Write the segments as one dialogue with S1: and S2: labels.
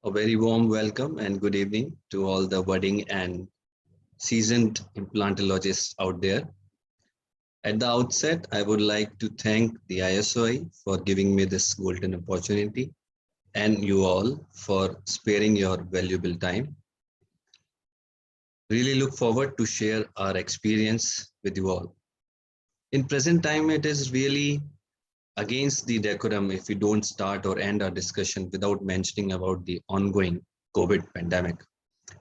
S1: A very warm welcome and good evening to all the budding and seasoned implantologists out there. At the outset, I would like to thank the ISOI for giving me this golden opportunity and you all for sparing your valuable time. Really look forward to share our experience with you all. In present time, it is really against the decorum if we don't start or end our discussion without mentioning about the ongoing COVID pandemic.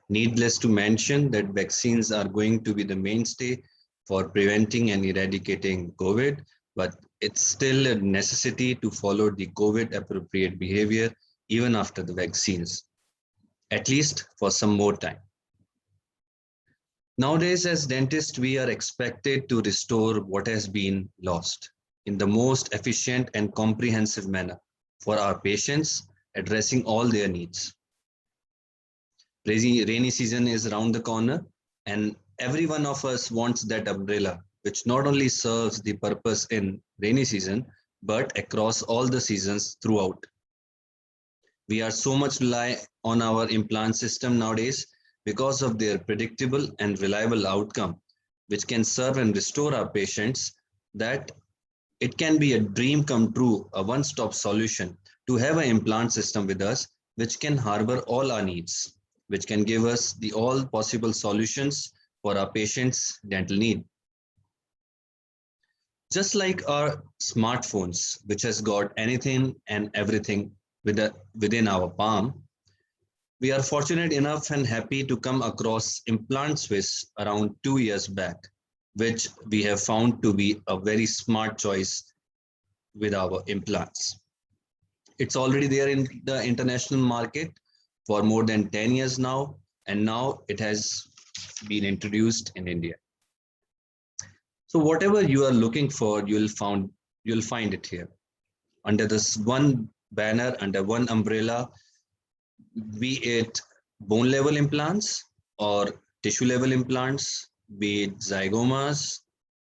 S1: Needless to mention that vaccines are going to be the mainstay for preventing and eradicating COVID, but it's still a necessity to follow the COVID appropriate behavior even after the vaccines, at least for some more time. Nowadays, as dentists, we are expected to restore what has been lost in the most efficient and comprehensive manner for our patients, addressing all their needs. Rainy season is around the corner, and every one of us wants that umbrella, which not only serves the purpose in rainy season, but across all the seasons throughout. We are so much rely on our implant system nowadays because of their predictable and reliable outcome, which can serve and restore our patients, that it can be a dream come true, a one-stop solution to have an implant system with us, which can harbor all our needs, which can give us the all possible solutions for our patients' dental need. Just like our smartphones, which has got anything and everything within our palm, we are fortunate enough and happy to come across Implant Swiss around 2 years back, which we have found to be a very smart choice with our implants. It's already there in the international market for more than 10 years now, and now it has been introduced in India. So whatever you are looking for, you'll find it here. Under this one banner, under one umbrella, be it bone level implants or tissue level implants, be it zygomas,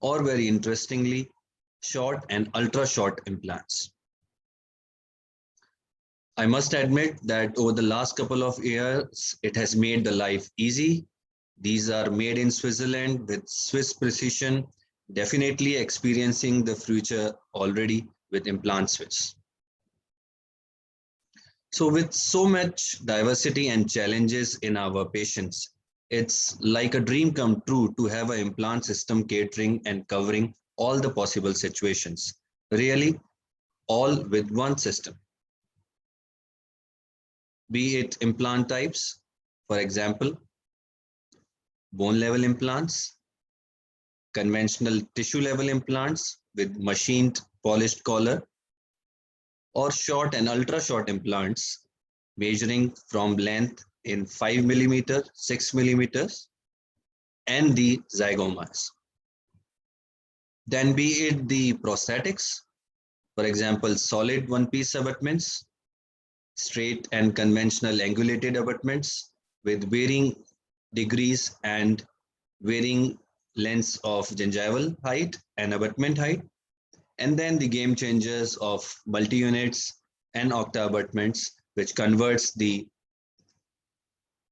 S1: or very interestingly, short and ultra short implants. I must admit that over the last couple of years, it has made the life easy. These are made in Switzerland with Swiss precision, definitely experiencing the future already with Implant Swiss. So with so much diversity and challenges in our patients, it's like a dream come true to have an implant system catering and covering all the possible situations, really all with one system. Be it implant types, for example, bone level implants, conventional tissue level implants with machined polished collar, or short and ultra short implants measuring from length in 5 millimeter, 6 millimeters, and the zygomas. Then be it the prosthetics, for example, solid one-piece abutments, straight and conventional angulated abutments with varying degrees and varying lengths of gingival height and abutment height, and then the game changers of multi-units and octa abutments, which converts the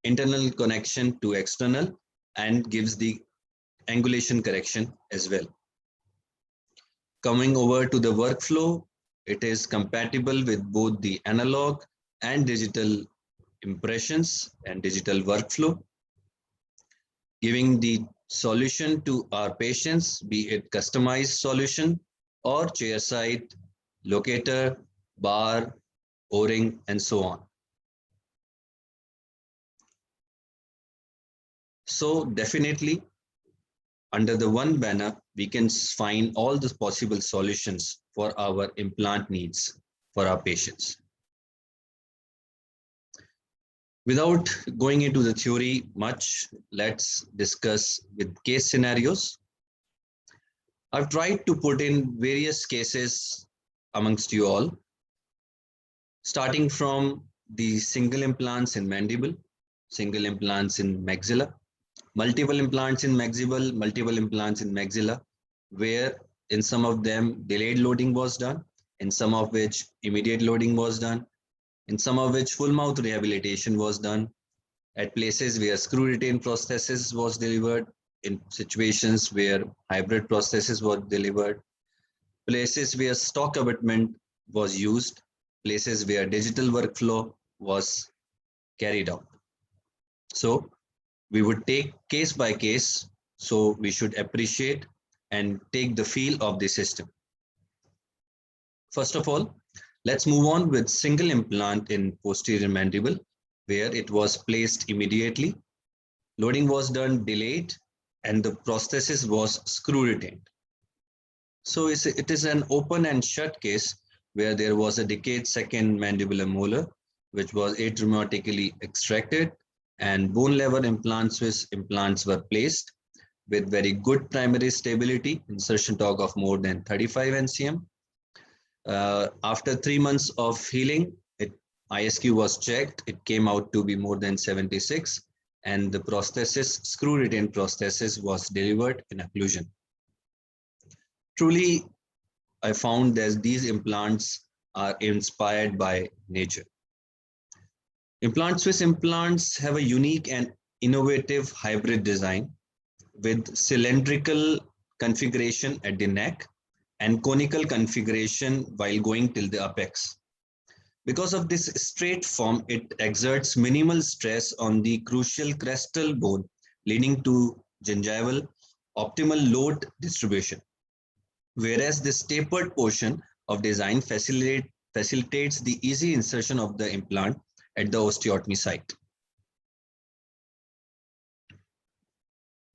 S1: internal connection to external and gives the angulation correction as well. Coming over to the workflow, it is compatible with both the analog and digital impressions and digital workflow, giving the solution to our patients, be it customized solution or chairside, locator, bar, O-ring, and so on. So definitely, under the one banner, we can find all the possible solutions for our implant needs for our patients. Without going into the theory much, let's discuss with case scenarios. I've tried to put in various cases amongst you all, starting from the single implants in mandible, single implants in maxilla, multiple implants in maximal, multiple implants in maxilla, where in some of them delayed loading was done, in some of which immediate loading was done, in some of which full mouth rehabilitation was done, at places where screw retain prosthesis was delivered, in situations where hybrid prosthesis was delivered, places where stock abutment was used, places where digital workflow was carried out. So we would take case by case, so we should appreciate and take the feel of the system. First of all, let's move on with single implant in posterior mandible, where it was placed immediately, loading was done delayed, and the prosthesis was screw retained. So it is an open and shut case where there was a decade-second mandibular molar, which was atraumatically extracted, and bone level implant Swiss implants were placed with very good primary stability, insertion torque of more than 35 NCM. After 3 months of healing, ISQ was checked. It came out to be more than 76, and the prosthesis, screw retained prosthesis, was delivered in occlusion. Truly, I found that these implants are inspired by nature. Implant Swiss implants have a unique and innovative hybrid design with cylindrical configuration at the neck and conical configuration while going till the apex. Because of this straight form, it exerts minimal stress on the crucial crestal bone, leading to gingival optimal load distribution. Whereas this tapered portion of design facilitates the easy insertion of the implant at the osteotomy site.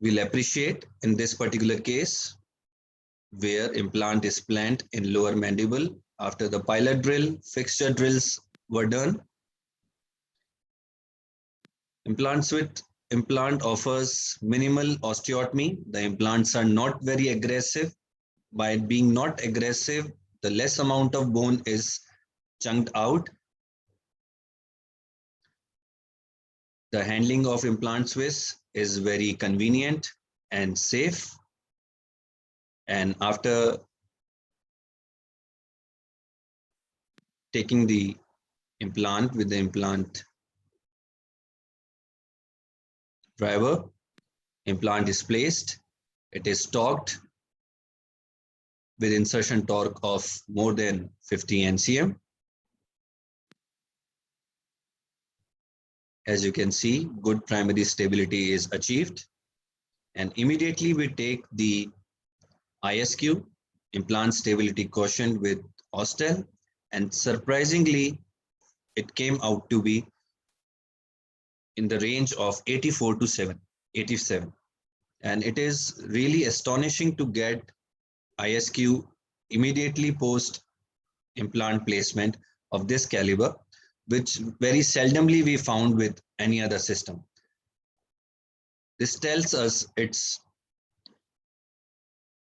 S1: We'll appreciate in this particular case where implant is planted in lower mandible after the pilot drill, fixture drills were done. Implant offers minimal osteotomy. The implants are not very aggressive. By being not aggressive, the less amount of bone is chunked out. The handling of implant Swiss is very convenient and safe. And after taking the implant with the implant driver, implant is placed, it is torqued with insertion torque of more than 50 NCM. As you can see, good primary stability is achieved. And immediately we take the ISQ, implant stability quotient with Austell, and surprisingly, it came out to be in the range of 84 to 87. And it is really astonishing to get ISQ immediately post implant placement of this caliber, which very seldomly we found with any other system. This tells us its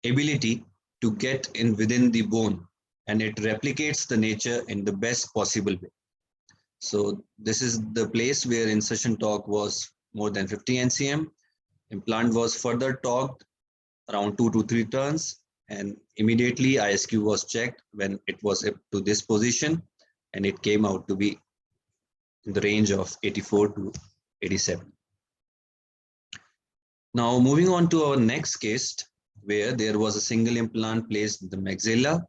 S1: ability to get in within the bone, and it replicates the nature in the best possible way. So this is the place where insertion torque was more than 50 NCM. Implant was further torqued around 2 to 3 turns, and immediately ISQ was checked when it was up to this position, and it came out to be in the range of 84 to 87. Now moving on to our next case, where there was a single implant placed in the maxilla.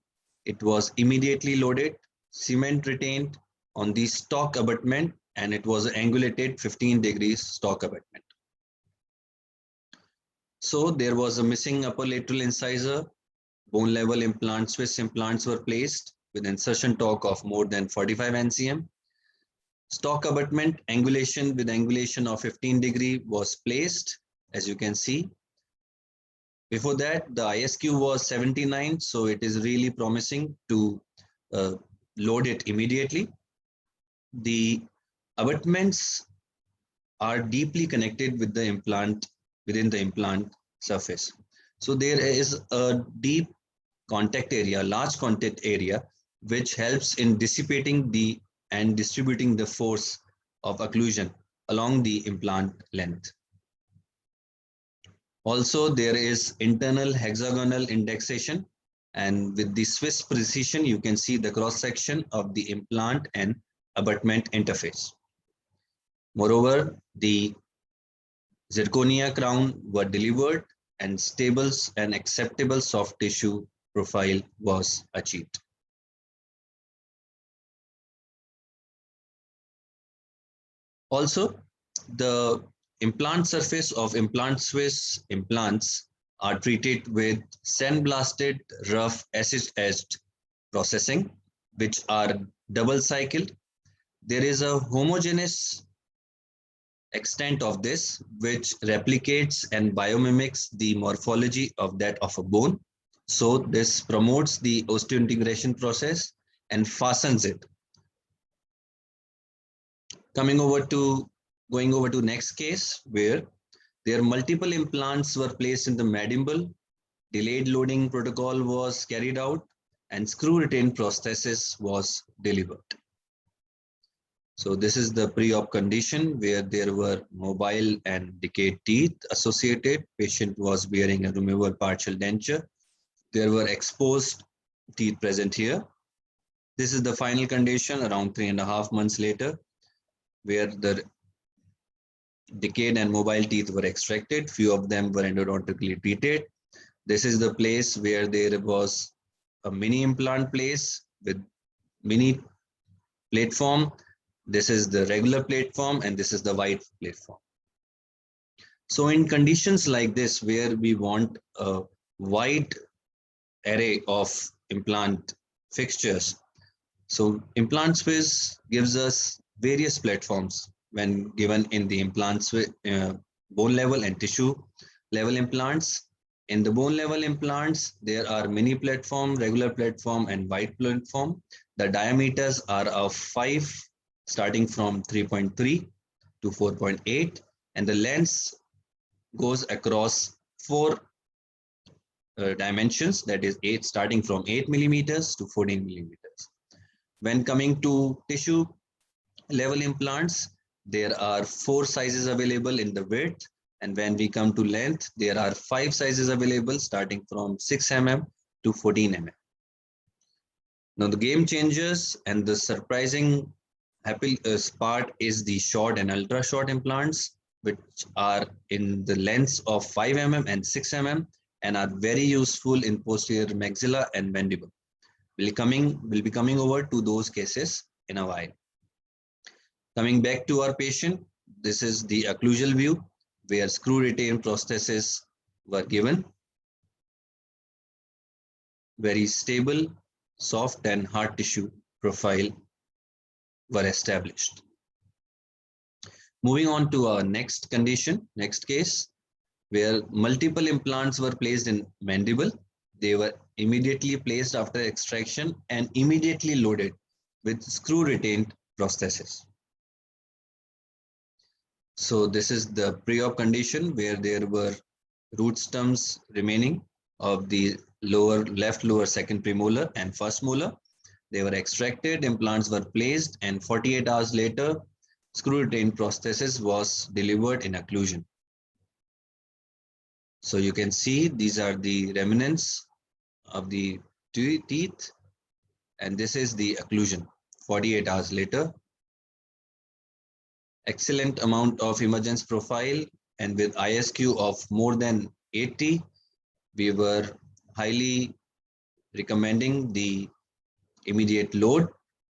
S1: It was immediately loaded, cement retained on the stock abutment, and it was angulated 15 degrees stock abutment. So there was a missing upper lateral incisor. Bone level implants, Swiss implants were placed with insertion torque of more than 45 NCM. Stock abutment angulation with angulation of 15 degree was placed, as you can see. Before that, the ISQ was 79, so it is really promising to load it immediately. The abutments are deeply connected with the implant, within the implant surface. So there is a deep contact area, large contact area, which helps in dissipating the and distributing the force of occlusion along the implant length. Also, there is internal hexagonal indexation, and with the Swiss precision, you can see the cross section of the implant and abutment interface. Moreover, the zirconia crown were delivered and stable and acceptable soft tissue profile was achieved. Also, the implant surface of implant Swiss implants are treated with sandblasted rough acid-etched processing, which are double cycled. There is a homogeneous extent of this, which replicates and biomimics the morphology of that of a bone. So this promotes the osteointegration process and fastens it. Going over to next case where their multiple implants were placed in the mandible, delayed loading protocol was carried out, and screw retained prosthesis was delivered. So this is the pre-op condition where there were mobile and decayed teeth associated. Patient was wearing a removable partial denture. There were exposed teeth present here. This is the final condition around 3.5 months later, where the decayed and mobile teeth were extracted. Few of them were endodontically treated. This is the place where there was a mini implant place with mini platform. This is the regular platform and this is the white platform. So in conditions like this, where we want a wide array of implant fixtures, so Implant Swiss gives us various platforms when given in the implants with bone level and tissue level implants. In the bone level implants, there are mini platform, regular platform, and wide platform. The diameters are of 5, starting from 3.3 to 4.8, and the length goes across 4 dimensions, that is 8, starting from 8 millimeters to 14 millimeters. When coming to tissue level implants, there are 4 sizes available in the width, and when we come to length, there are 5 sizes available, starting from 6 mm to 14 mm. Now the game changers and the surprising happy part is the short and ultra short implants, which are in the lengths of 5 mm and 6 mm and are very useful in posterior maxilla and mandible. We'll be coming over to those cases in a while. Coming back to our patient, this is the occlusal view where screw retained prostheses were given. Very stable, soft and hard tissue profile were established. Moving on to our next condition, next case, where multiple implants were placed in mandible. They were immediately placed after extraction and immediately loaded with screw retained prosthesis. So this is the pre-op condition where there were root stumps remaining of the left lower second premolar and first molar. They were extracted, implants were placed, and 48 hours later, screw retained prosthesis was delivered in occlusion. So you can see these are the remnants of the teeth, and this is the occlusion 48 hours later. Excellent amount of emergence profile, and with ISQ of more than 80, we were highly recommending the immediate load,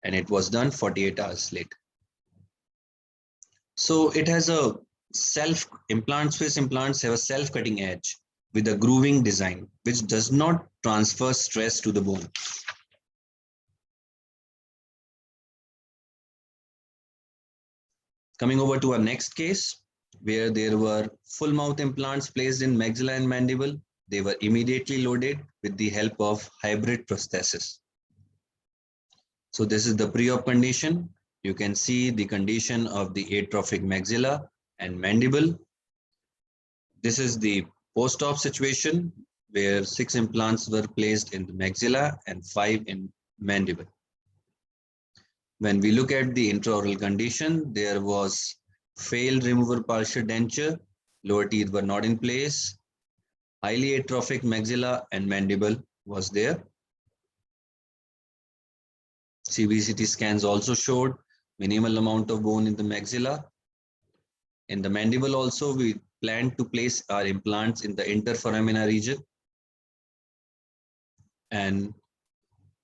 S1: and it was done 48 hours later. So it has a Swiss implants have a self-cutting edge with a grooving design, which does not transfer stress to the bone. Coming over to our next case, where there were full mouth implants placed in maxilla and mandible. They were immediately loaded with the help of hybrid prosthesis. So this is the pre-op condition. You can see the condition of the atrophic maxilla and mandible. This is the post-op situation where 6 implants were placed in the maxilla and 5 in mandible. When we look at the intraoral condition, there was failed remover partial denture, lower teeth were not in place, highly atrophic maxilla and mandible was there. CBCT scans also showed minimal amount of bone in the maxilla. In the mandible also, we plan to place our implants in the interforamina region. And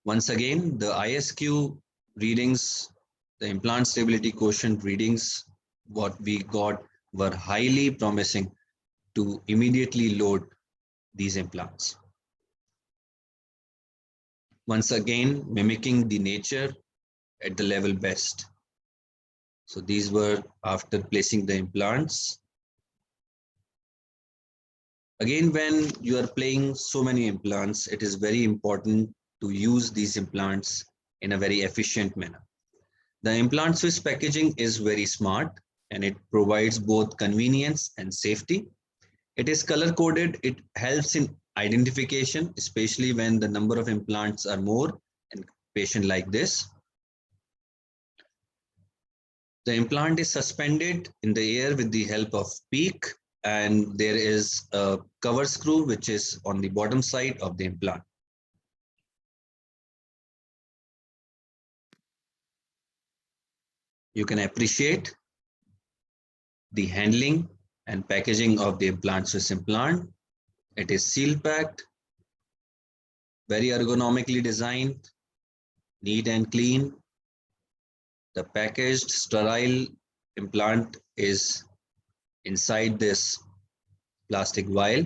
S1: once again, the ISQ readings, the implant stability quotient readings, what we got were highly promising to immediately load these implants. Once again, mimicking the nature at the level best. So these were after placing the implants. Again, when you are playing so many implants, it is very important to use these implants in a very efficient manner. The implant Swiss packaging is very smart and it provides both convenience and safety. It is color coded. It helps in identification, especially when the number of implants are more in a patient like this. The implant is suspended in the air with the help of peak, and there is a cover screw which is on the bottom side of the implant. You can appreciate the handling and packaging of the implant Swiss implant. It is seal packed, very ergonomically designed, neat and clean. The packaged sterile implant is inside this plastic vial.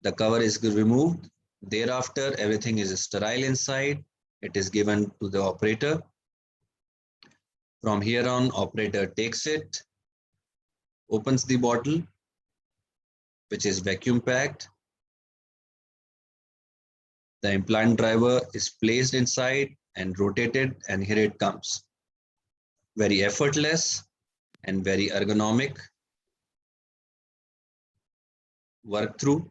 S1: The cover is removed. Thereafter, everything is sterile inside. It is given to the operator. From here on, operator takes it, opens the bottle, which is vacuum packed. The implant driver is placed inside and rotated, and here it comes. Very effortless and very ergonomic work through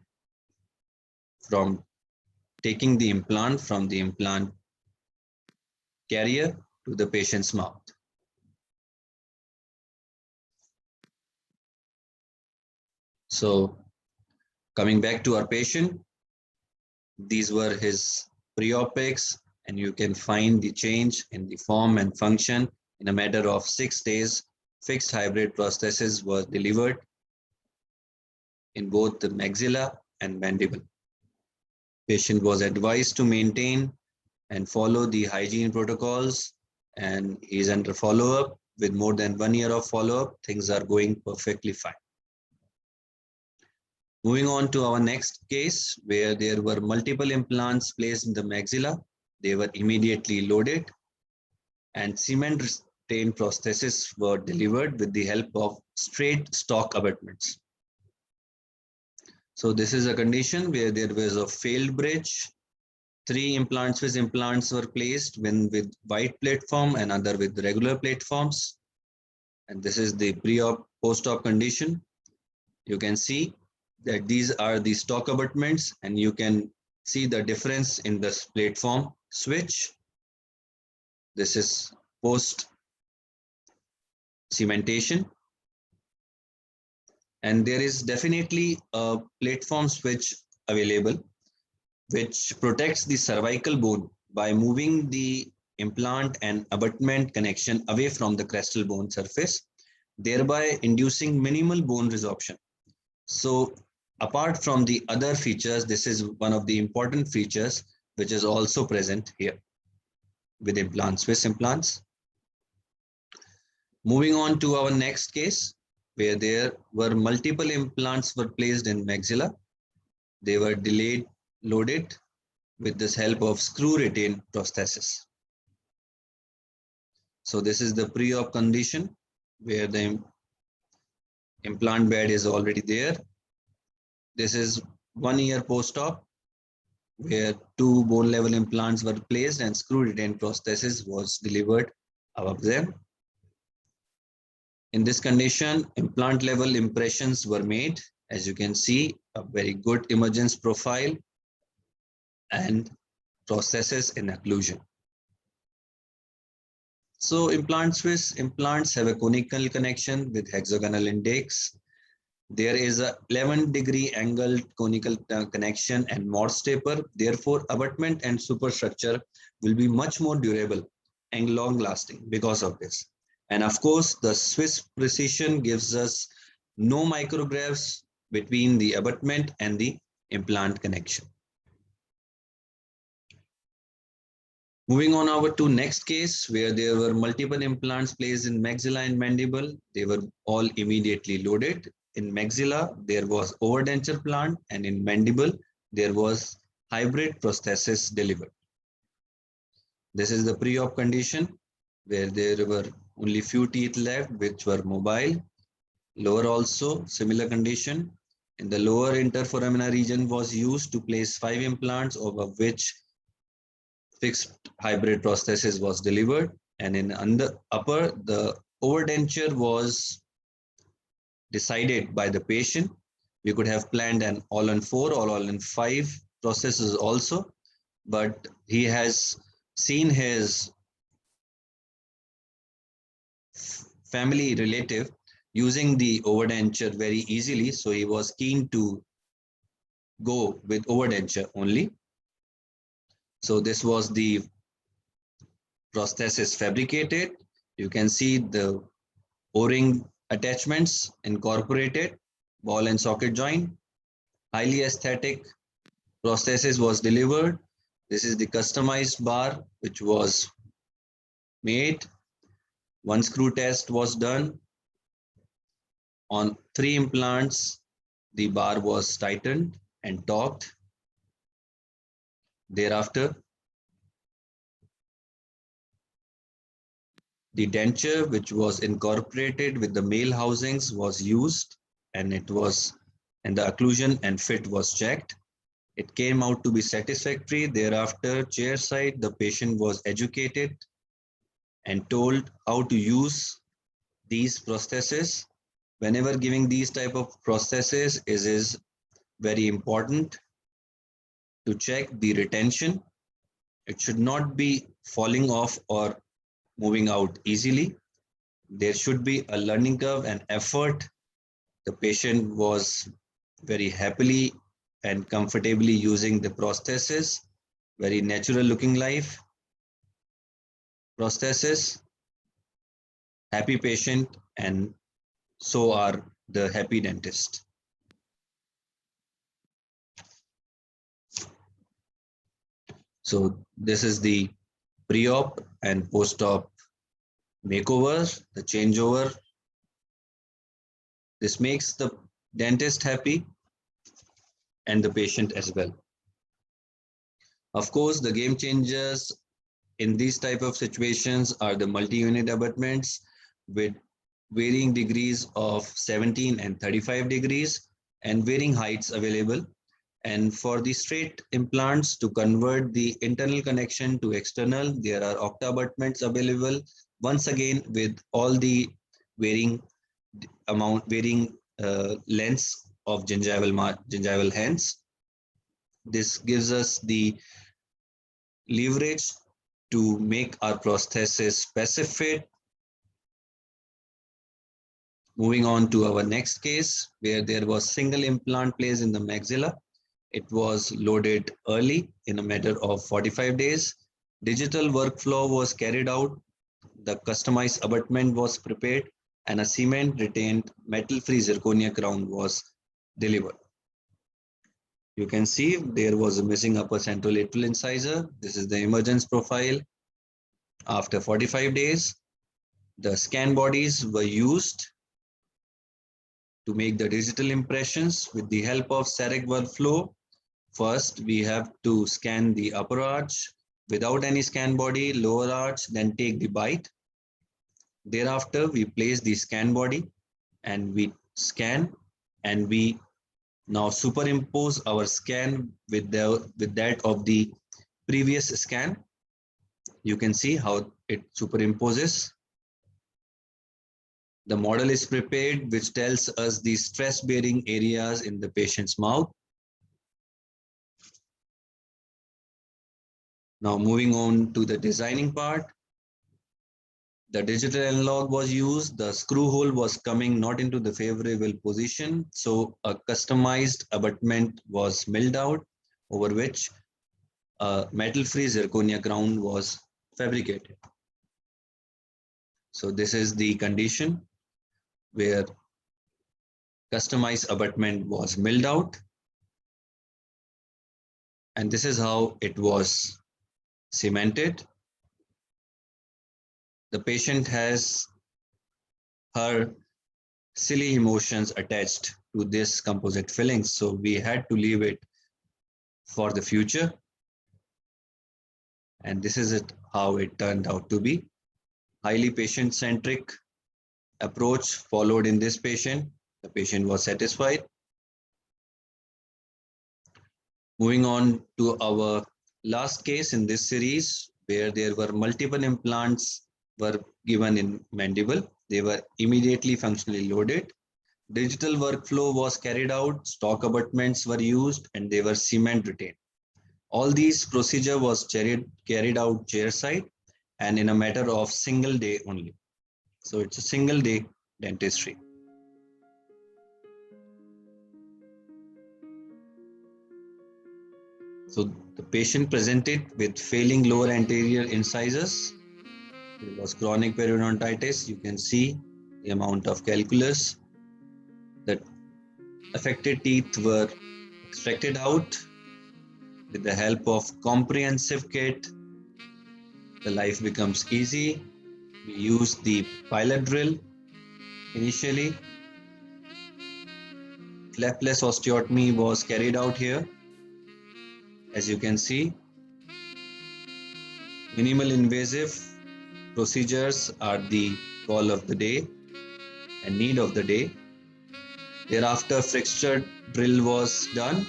S1: from taking the implant from the implant carrier to the patient's mouth. So coming back to our patient, these were his pre-op pics, and you can find the change in the form and function. In a matter of 6 days, fixed hybrid prosthesis was delivered in both the maxilla and mandible. Patient was advised to maintain and follow the hygiene protocols, and is under follow-up. With more than 1 year of follow-up, things are going perfectly fine. Moving on to our next case, where there were multiple implants placed in the maxilla. They were immediately loaded, and cement retained prostheses were delivered with the help of straight stock abutments. So this is a condition where there was a failed bridge. 3 implants with implants were placed, one with white platform and other with regular platforms. And this is the pre-op, post-op condition. You can see that these are the stock abutments, and you can see the difference in this platform switch. This is post cementation, and there is definitely a platform switch available which protects the cervical bone by moving the implant and abutment connection away from the crestal bone surface, thereby inducing minimal bone resorption. So apart from the other features, this is one of the important features which is also present here with implants, Swiss implants. Moving on to our next case, where there were multiple implants were placed in maxilla. They were delayed, loaded with this help of screw retained prosthesis. So this is the pre-op condition where the implant bed is already there. This is 1 year post-op where 2 bone level implants were placed and screw retained prosthesis was delivered above them. In this condition, implant level impressions were made. As you can see, a very good emergence profile and prosthesis in occlusion. So Swiss implants have a conical connection with hexagonal index. There is a 11-degree angled conical connection and Morse taper. Therefore, abutment and superstructure will be much more durable and long lasting because of this. And of course, the Swiss precision gives us no micrographs between the abutment and the implant connection. Moving on over to next case where there were multiple implants placed in maxilla and mandible. They were all immediately loaded. In maxilla, there was overdenture plant, and in mandible, there was hybrid prosthesis delivered. This is the pre-op condition where there were only few teeth left which were mobile. Lower also similar condition. In the lower interforamina region was used to place 5 implants, of which fixed hybrid prosthesis was delivered, and in the upper, the overdenture was decided by the patient. We could have planned an all-on-4 or all-on-5 prosthesis also, but he has seen his family relative using the overdenture very easily, so he was keen to go with overdenture only. So this was the prosthesis fabricated. You can see the O-ring attachments incorporated, ball and socket joint. Highly aesthetic prosthesis was delivered. This is the customized bar which was made. One screw test was done. On 3 implants, the bar was tightened and torqued. Thereafter, the denture which was incorporated with the male housings was used, and the occlusion and fit was checked. It came out to be satisfactory. Thereafter, chair side, the patient was educated and told how to use these prostheses. Whenever giving these type of prostheses, it is very important to check the retention. It should not be falling off or moving out easily. There should be a learning curve and effort. The patient was very happily and comfortably using the prosthesis, very natural looking life. Prosthesis, happy patient, and so are the happy dentist. So this is the pre-op and post-op makeover, the changeover. This makes the dentist happy and the patient as well. Of course, the game changers in these type of situations are the multi-unit abutments with varying degrees of 17 and 35 degrees and varying heights available. And for the straight implants, to convert the internal connection to external, there are octa abutments available, once again with all the varying lengths of gingival hands. This gives us the leverage to make our prosthesis specific. Moving on to our next case, where there was single implant placed in the maxilla. It was loaded early in a matter of 45 days. Digital workflow was carried out. The customized abutment was prepared and a cement retained metal-free zirconia crown was delivered. You can see there was a missing upper centrolateral incisor. This is the emergence profile. After 45 days, the scan bodies were used to make the digital impressions with the help of CEREC workflow. First, we have to scan the upper arch without any scan body, lower arch, then take the bite. Thereafter, we place the scan body and we scan, and we now superimpose our scan with that of the previous scan. You can see how it superimposes. The model is prepared, which tells us the stress-bearing areas in the patient's mouth. Now moving on to the designing part. The digital analog was used. The screw hole was coming not into the favorable position. So a customized abutment was milled out, over which a metal-free zirconia crown was fabricated. So this is the condition where customized abutment was milled out, and this is how it was cemented. The patient has her silly emotions attached to this composite filling, so we had to leave it for the future, and this is how it turned out to be. Highly patient-centric approach followed in this patient. The patient was satisfied. Moving on to our last case in this series, where there were multiple implants were given in mandible. They were immediately functionally loaded. Digital workflow was carried out, stock abutments were used, and they were cement retained. All these procedure was carried out chairside and in a matter of single day only. So it's a single day dentistry. So the patient presented with failing lower anterior incisors. There was chronic periodontitis. You can see the amount of calculus. The affected teeth were extracted out with the help of comprehensive kit. The life becomes easy. We use the pilot drill initially. Cleftless osteotomy was carried out here. As you can see, minimal invasive procedures are the call of the day and need of the day. Thereafter, fracture drill was done.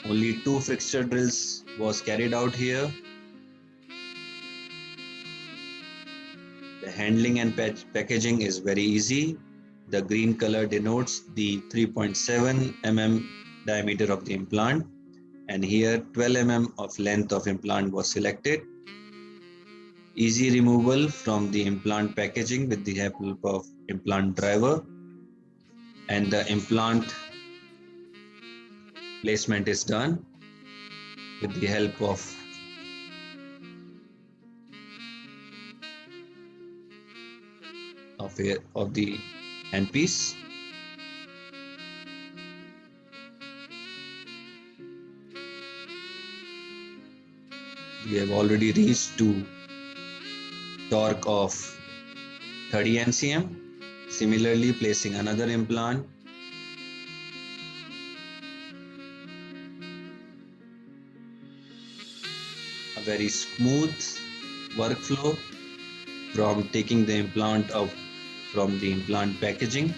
S1: Only 2 fracture drills was carried out here. The handling and packaging is very easy. The green color denotes the 3.7 mm diameter of the implant, and here 12 mm of length of implant was selected. Easy removal from the implant packaging with the help of implant driver, and the implant placement is done with the help of the handpiece. We have already reached to torque of 30 NCM. Similarly, placing another implant. A very smooth workflow from taking the implant out from the implant packaging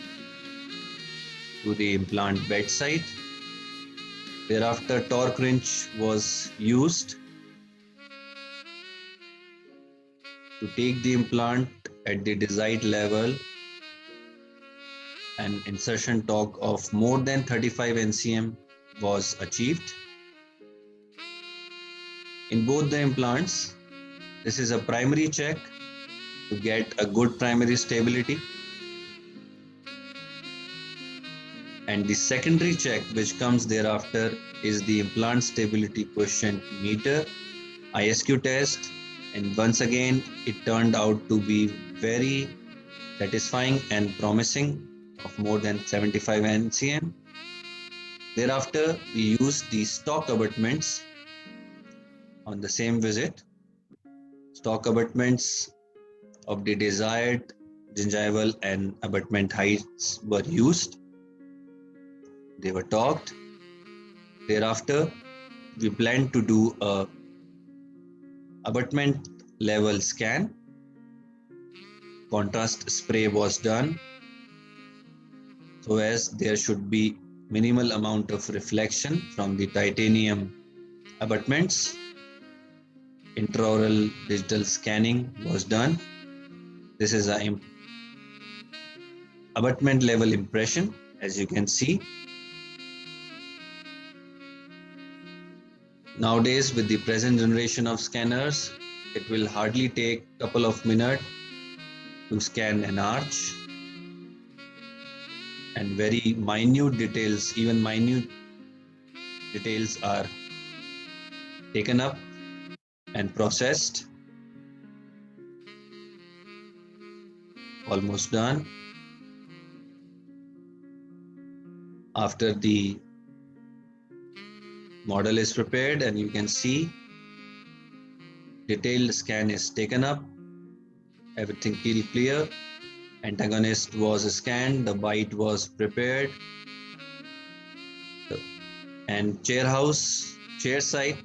S1: to the implant bedside. Thereafter, torque wrench was used to take the implant at the desired level. An insertion torque of more than 35 NCM was achieved. In both the implants, this is a primary check to get a good primary stability. And the secondary check which comes thereafter is the implant stability quotient meter, ISQ test, and once again it turned out to be very satisfying and promising of more than 75 NCM. Thereafter we use the stock abutments on the same visit. Stock abutments of the desired gingival and abutment heights were used. They were torqued. Thereafter, we plan to do a abutment level scan. Contrast spray was done so as there should be minimal amount of reflection from the titanium abutments. Intraoral digital scanning was done. This is an abutment level impression, as you can see. Nowadays, with the present generation of scanners, it will hardly take a couple of minutes to scan an arch, and very minute details, even minute details are taken up and processed. almost done. After the model is prepared and you can see detailed scan is taken up, everything feel clear. Antagonist was scanned, the bite was prepared, and chair side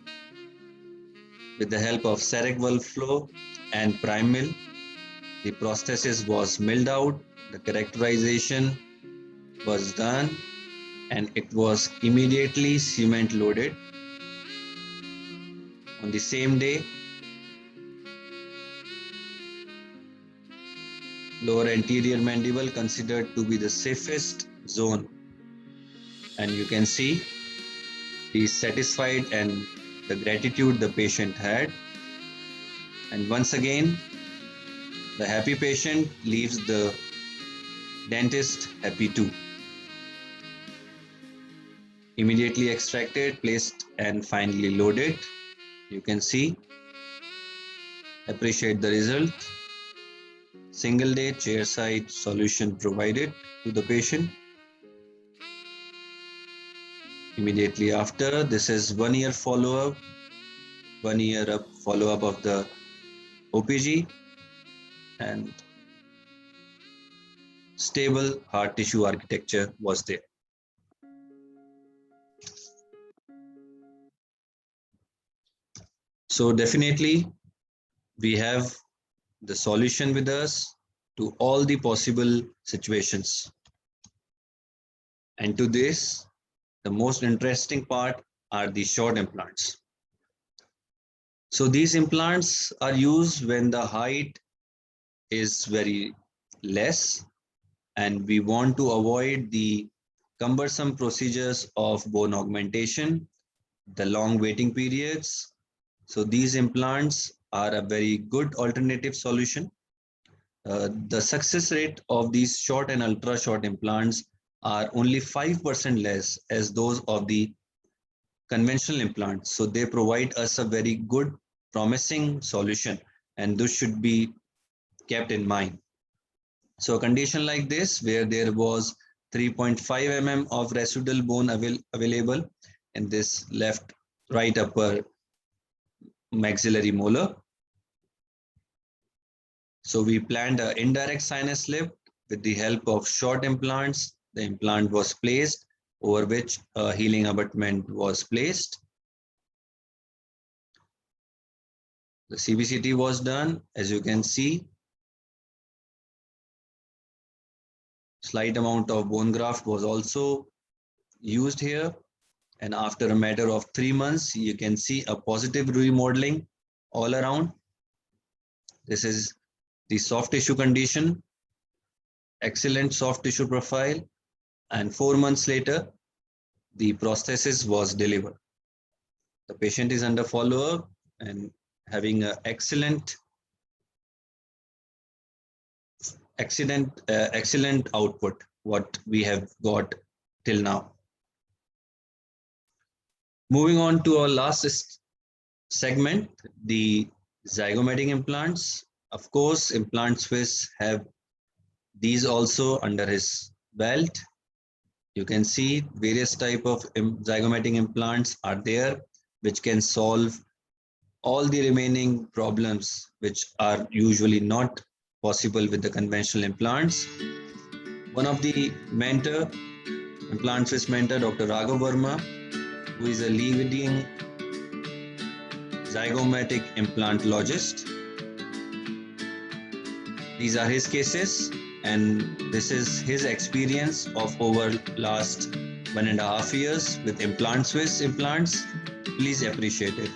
S1: with the help of Serec flow and prime mill, the prosthesis was milled out, the characterization was done, and it was immediately cement loaded. On the same day, lower anterior mandible considered to be the safest zone, and you can see the satisfied and the gratitude the patient had. And once again, the happy patient leaves the dentist happy too. Immediately extracted, placed, and finally loaded. You can see, appreciate the result. Single day chair side solution provided to the patient. Immediately after, this is 1 year follow-up, 1 year up follow-up of the OPG, and stable hard tissue architecture was there. So definitely we have the solution with us to all the possible situations. And to this, the most interesting part are the short implants. So these implants are used when the height is very less and we want to avoid the cumbersome procedures of bone augmentation, the long waiting periods. So these implants are a very good alternative solution. The success rate of these short and ultra short implants are only 5% less as those of the conventional implants. So they provide us a very good, promising solution, and this should be kept in mind. So a condition like this, where there was 3.5 mm of residual bone available in this left right upper maxillary molar. So we planned an indirect sinus lift with the help of short implants. The implant was placed over which a healing abutment was placed. The CBCT was done, as you can see. Slight amount of bone graft was also used here. And after a matter of 3 months, you can see a positive remodeling all around. This is the soft tissue condition, excellent soft tissue profile, and 4 months later, the prosthesis was delivered. The patient is under follow-up and having an excellent output, what we have got till now. Moving on to our last segment, the zygomatic implants. Of course, Implant Swiss have these also under his belt. You can see various type of zygomatic implants are there, which can solve all the remaining problems which are usually not possible with the conventional implants. One of the mentor, Implant Swiss mentor, Dr. Raghav Verma, who is a leading zygomatic implantologist. These are his cases, and this is his experience of over last 1.5 years with Implant Swiss implants. Please appreciate it.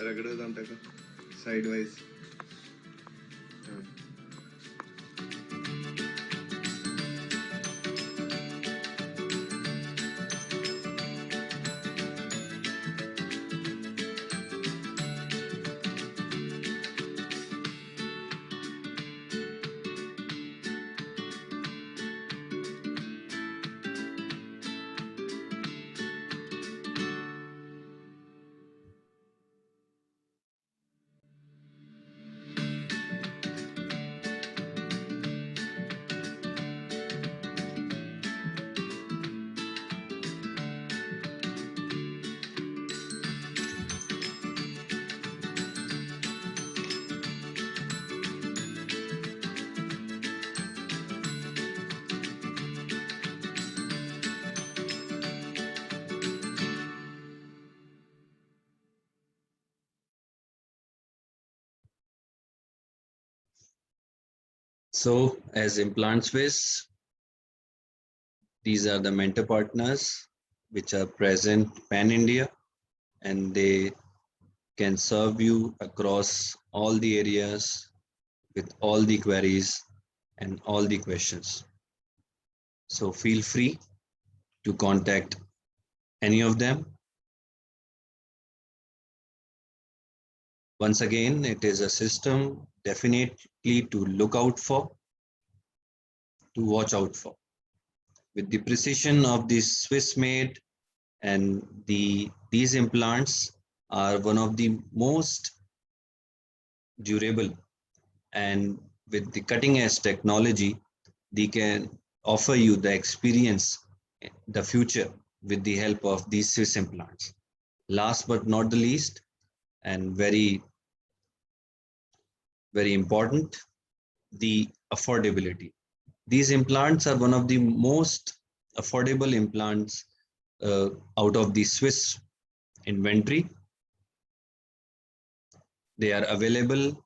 S2: रगडत टाका side wise.
S1: So as Implant Swiss, these are the mentor partners which are present pan-India, and they can serve you across all the areas with all the queries and all the questions. So feel free to contact any of them. Once again, it is a system definitely to look out for, to watch out for. With the precision of the Swiss made, and these implants are one of the most durable, and with the cutting edge technology, they can offer you the experience, the future with the help of these Swiss implants. Last but not the least, and very important, the affordability. These implants are one of the most affordable implants out of the Swiss inventory. They are available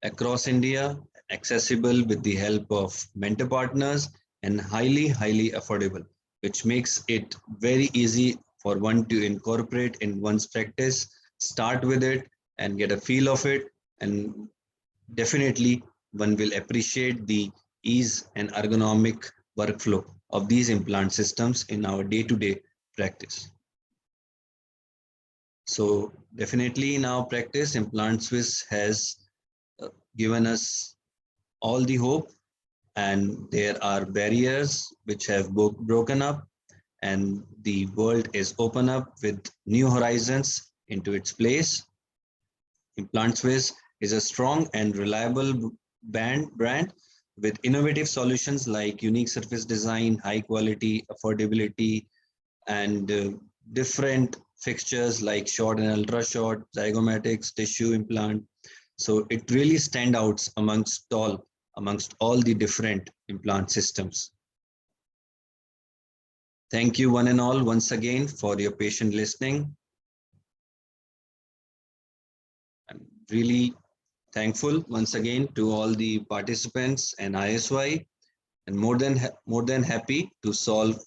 S1: across India, accessible with the help of mentor partners, and highly affordable, which makes it very easy for one to incorporate in one's practice, start with it and get a feel of it, and definitely one will appreciate the ease and ergonomic workflow of these implant systems in our day-to-day practice. So definitely in our practice, Implant Swiss has given us all the hope, and there are barriers which have broken up, and the world is open up with new horizons into its place. Implant Swiss is a strong and reliable brand with innovative solutions like unique surface design, high quality, affordability, and different fixtures like short and ultra short, zygomatics, tissue implant. So it really stands out amongst all the different implant systems. Thank you one and all once again for your patient listening. I'm really thankful once again to all the participants and ISY, and more than happy to solve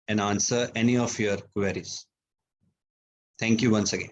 S1: and answer any of your queries. Thank you once again.